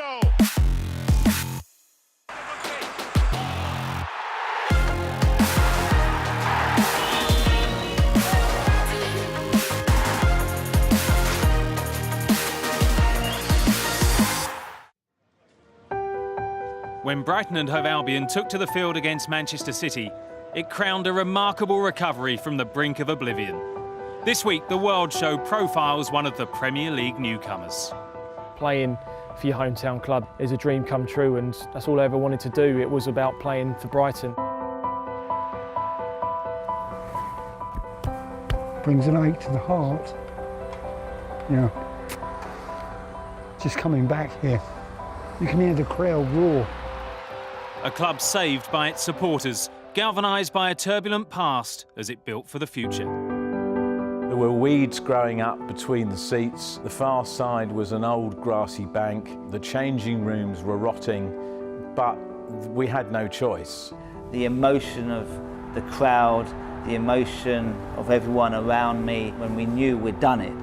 go. When Brighton and Hove Albion took to the field against Manchester City, it crowned a remarkable recovery from the brink of oblivion. This week, the World Show profiles one of the Premier League newcomers. Playing for your hometown club is a dream come true, and that's all I ever wanted to do. It was about playing for Brighton. Brings an ache to the heart. Yeah. Just coming back here, you can hear the crowd roar. A club saved by its supporters, galvanised by a turbulent past as it built for the future. There were weeds growing up between the seats. The far side was an old grassy bank. The changing rooms were rotting, but we had no choice. The emotion of the crowd, the emotion of everyone around me when we knew we'd done it.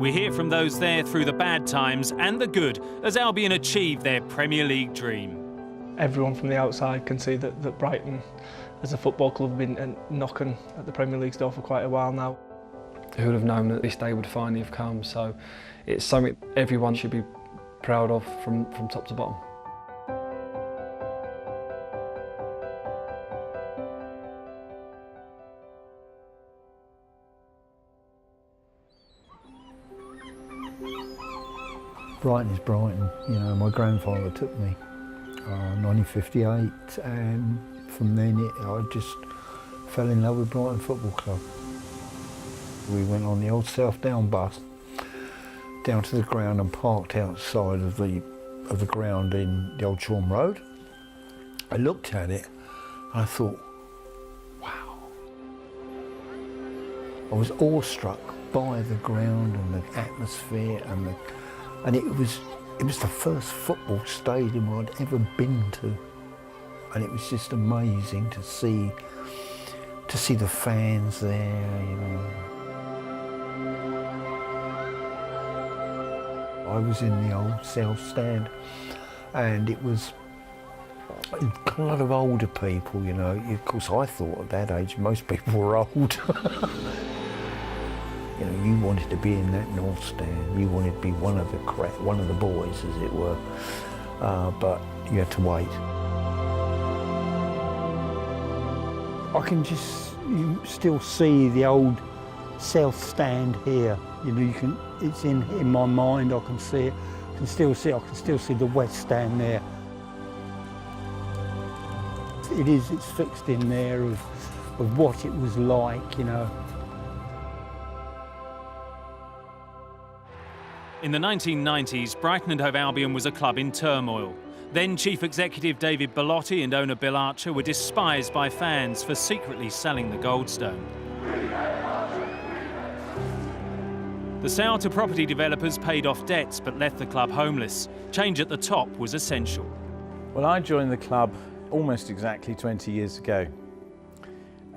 We hear from those there through the bad times and the good as Albion achieved their Premier League dream. Everyone from the outside can see that Brighton, as a football club, have been knocking at the Premier League's door for quite a while now. Who would have known that this day would finally have come? So it's something everyone should be proud of from top to bottom. Brighton is Brighton. You know, my grandfather took me 1958, and from then I just fell in love with Brighton Football Club. We went on the old South Down bus down to the ground and parked outside of the ground in the old Shoreham Road. I looked at it and I thought, wow. I was awestruck by the ground and the atmosphere and it was the first football stadium I'd ever been to, and it was just amazing to see the fans there, you know. I was in the old South Stand, and it was a lot of older people, you know. Of course, I thought at that age most people were old. You know, you wanted to be in that North Stand. You wanted to be one of the boys, as it were. But you had to wait. I can you still see the old South Stand here. You know, it's in my mind. I can see it. I can still see the West Stand there. It's fixed in there of what it was like, you know. In the 1990s, Brighton and Hove Albion was a club in turmoil. Then Chief Executive David Bellotti and owner Bill Archer were despised by fans for secretly selling the Goldstone. The sale to property developers paid off debts but left the club homeless. Change at the top was essential. Well, I joined the club almost exactly 20 years ago.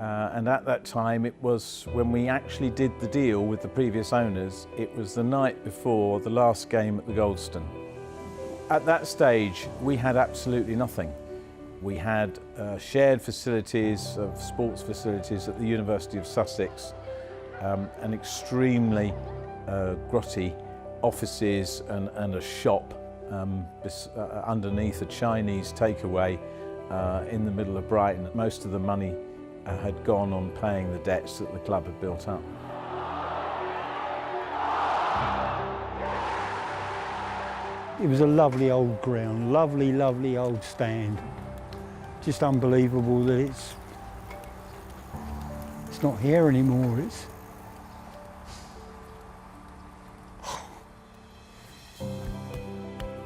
And at that time, it was when we actually did the deal with the previous owners, it was the night before the last game at the Goldstone. At that stage, we had absolutely nothing. We had shared facilities of sports facilities at the University of Sussex, an extremely grotty offices and a shop underneath a Chinese takeaway in the middle of Brighton. Most of the money had gone on paying the debts that the club had built up. It was a lovely old ground, lovely, lovely old stand. Just unbelievable that it's not here anymore.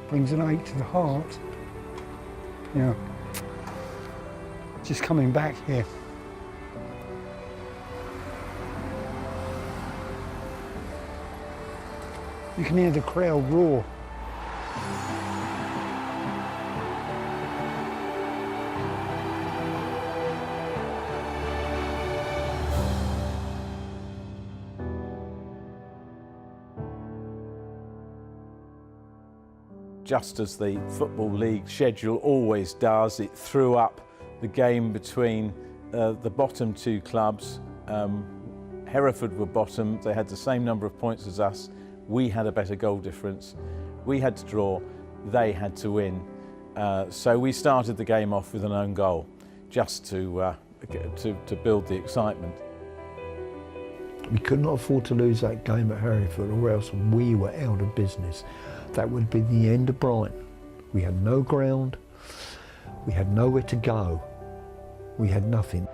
Brings an ache to the heart. Yeah. Just coming back here. You can hear the crowd roar. just as the Football League schedule always does, it threw up the game between the bottom two clubs. Hereford were bottom, they had the same number of points as us. We had a better goal difference. We had to draw, they had to win. So we started the game off with an own goal, just to build the excitement. We could not afford to lose that game at Hereford, or else we were out of business. That would be the end of Brighton. We had no ground, we had nowhere to go, we had nothing.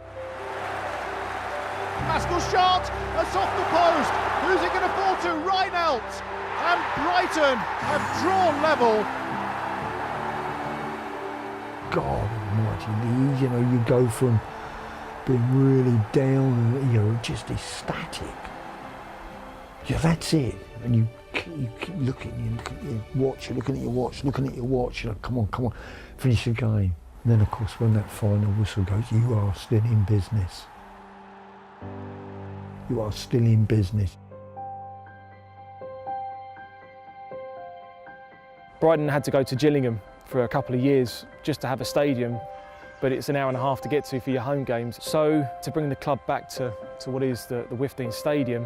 Pascal shot, that's off the post. Who's it going to fall to? Reinelt. And Brighton have drawn level. God almighty, you know, you go from being really down and, you know, just ecstatic. Yeah, that's it. And you keep looking, you look at your watch, you're looking at your watch, you're like, come on, finish the game. And then, of course, when that final whistle goes, you are still in business. You are still in business. Brighton had to go to Gillingham for a couple of years just to have a stadium, but it's an hour and a half to get to for your home games. So to bring the club back to what is the Withdean Stadium,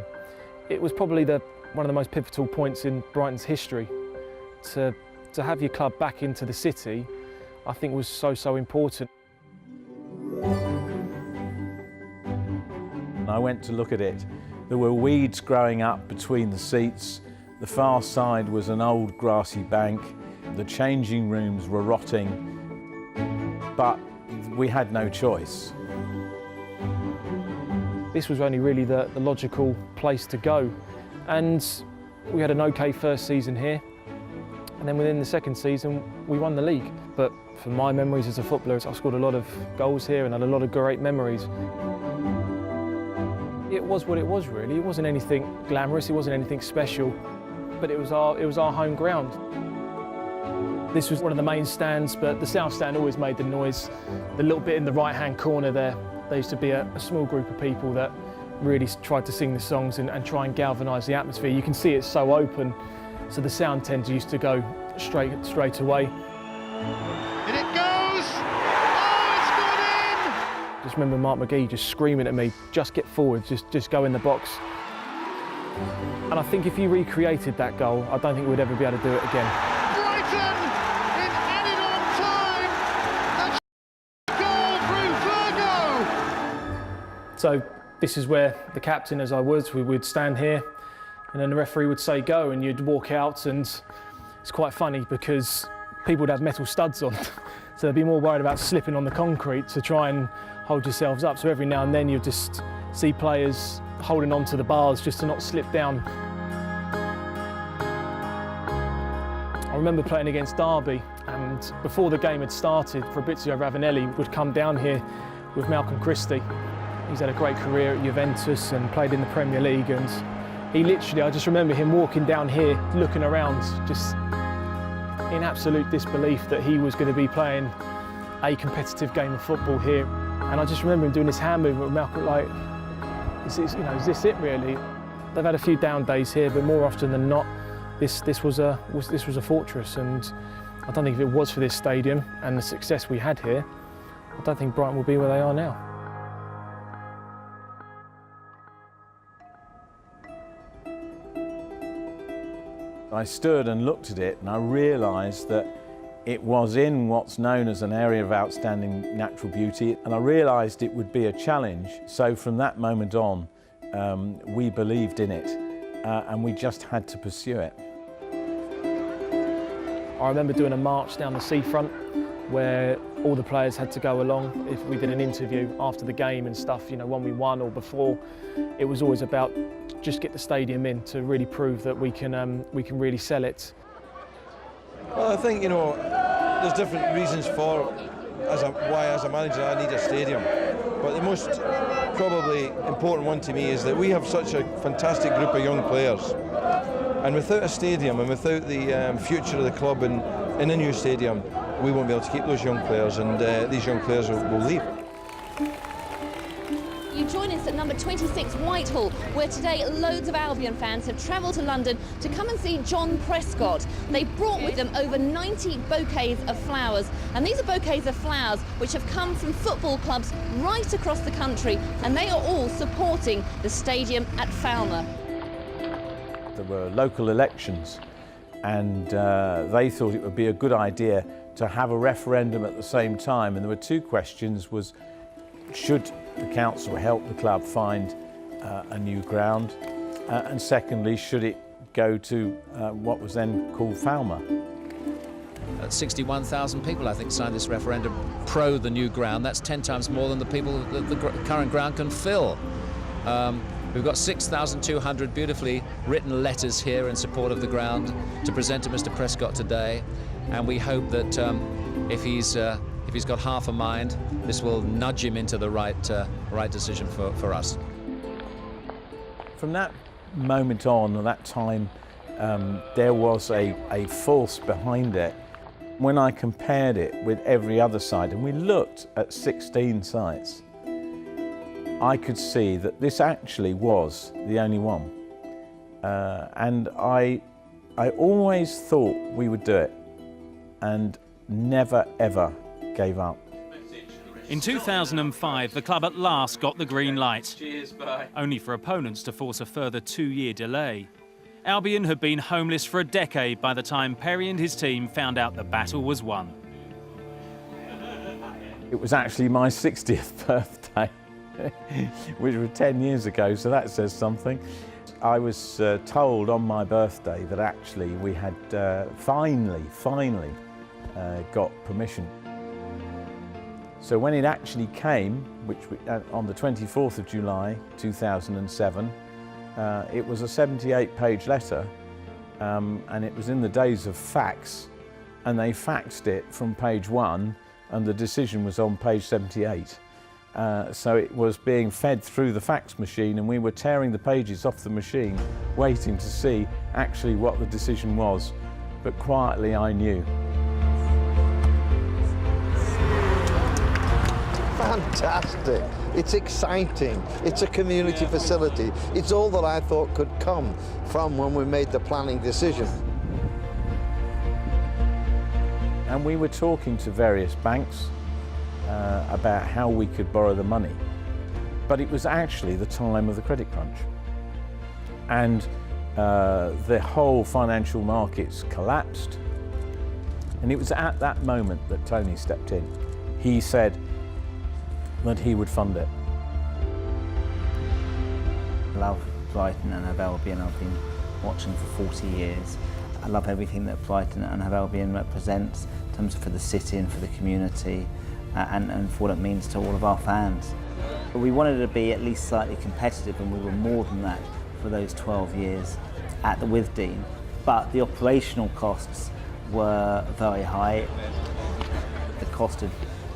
it was probably one of the most pivotal points in Brighton's history. To have your club back into the city, I think was so important. I went to look at it. There were weeds growing up between the seats. The far side was an old grassy bank. The changing rooms were rotting, but we had no choice. This was only really the logical place to go. And we had an okay first season here. And then within the second season, we won the league. But from my memories as a footballer, I scored a lot of goals here and had a lot of great memories. It was what it was, really. It wasn't anything glamorous, it wasn't anything special, but it was our home ground. This was one of the main stands, but the south stand always made the noise. The little bit in the right-hand corner there used to be a small group of people that really tried to sing the songs and try and galvanise the atmosphere. You can see it's so open, so the sound tender used to go straight away. And it goes! Oh, it's gone in! Just remember Mark McGee just screaming at me, just get forward, just go in the box. And I think if you recreated that goal, I don't think we'd ever be able to do it again. Brighton in added on time. That's goal through Virgo. So this is where the captain, as I was, we would stand here and then the referee would say go and you'd walk out, and it's quite funny because people would have metal studs on. So they'd be more worried about slipping on the concrete to try and hold yourselves up. So every now and then you'd just see players holding on to the bars just to not slip down. I remember playing against Derby, and before the game had started, Fabrizio Ravanelli would come down here with Malcolm Christie. He's had a great career at Juventus and played in the Premier League, and he literally, I just remember him walking down here, looking around, just in absolute disbelief that he was going to be playing a competitive game of football here. And I just remember him doing this hand movement with Malcolm, like, is this it really? They've had a few down days here, but more often than not, this was a fortress. And I don't think if it was for this stadium and the success we had here, I don't think Brighton will be where they are now. I stood and looked at it and I realised that it was in what's known as an area of outstanding natural beauty, and I realised it would be a challenge. So from that moment on, we believed in it and we just had to pursue it. I remember doing a march down the seafront where all the players had to go along. If we did an interview after the game and stuff, you know, when we won or before, it was always about just get the stadium in to really prove that we can really sell it. Well, I think, you know, there's different reasons for why as a manager I need a stadium. But the most probably important one to me is that we have such a fantastic group of young players. And without a stadium and without the future of the club in a new stadium, we won't be able to keep those young players, and these young players will leave. You join us at number 26 Whitehall, where today loads of Albion fans have travelled to London to come and see John Prescott. They brought with them over 90 bouquets of flowers, and these are bouquets of flowers which have come from football clubs right across the country, and they are all supporting the stadium at Falmer. There were local elections, and they thought it would be a good idea to have a referendum at the same time, and there were two questions: was should the council help the club find a new ground, and secondly, should it go to what was then called Falmer. 61,000 people, I think, signed this referendum pro the new ground. That's 10 times more than the people that the current ground can fill. We've got 6,200 beautifully written letters here in support of the ground to present to Mr. Prescott today, and we hope that if he's got half a mind, this will nudge him into the right decision for us. From that moment on, at that time, there was a force behind it. When I compared it with every other site, and we looked at 16 sites, I could see that this actually was the only one. And I always thought we would do it, and never ever gave up. In 2005, the club at last got the green light, only for opponents to force a further 2-year delay. Albion had been homeless for a decade by the time Perry and his team found out the battle was won. It was actually my 60th birthday, which was 10 years ago, so that says something. I was told on my birthday that actually we had finally got permission. So when it actually came, on the 24th of July 2007, it was a 78-page letter, and it was in the days of fax, and they faxed it from page 1, and the decision was on page 78. So it was being fed through the fax machine, and we were tearing the pages off the machine, waiting to see actually what the decision was. But quietly I knew. Fantastic. It's exciting. It's a community facility. It's all that I thought could come from when we made the planning decision. And we were talking to various banks about how we could borrow the money. But it was actually the time of the credit crunch. And the whole financial markets collapsed. And it was at that moment that Tony stepped in. He said that he would fund it. I love Brighton and Hove Albion. I've been watching for 40 years. I love everything that Brighton and Hove Albion represents in terms of for the city and for the community and for what it means to all of our fans. But we wanted to be at least slightly competitive, and we were more than that for those 12 years with Dean. But the operational costs were very high. The cost had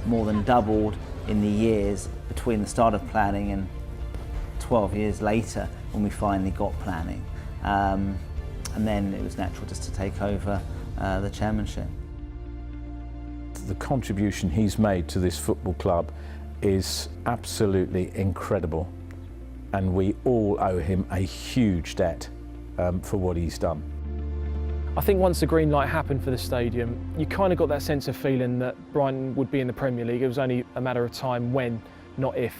more than doubled in the years between the start of planning and 12 years later when we finally got planning. And then it was natural just to take over the chairmanship. The contribution he's made to this football club is absolutely incredible, and we all owe him a huge debt for what he's done. I think once the green light happened for the stadium, you kind of got that sense of feeling that Brighton would be in the Premier League. It was only a matter of time when, not if.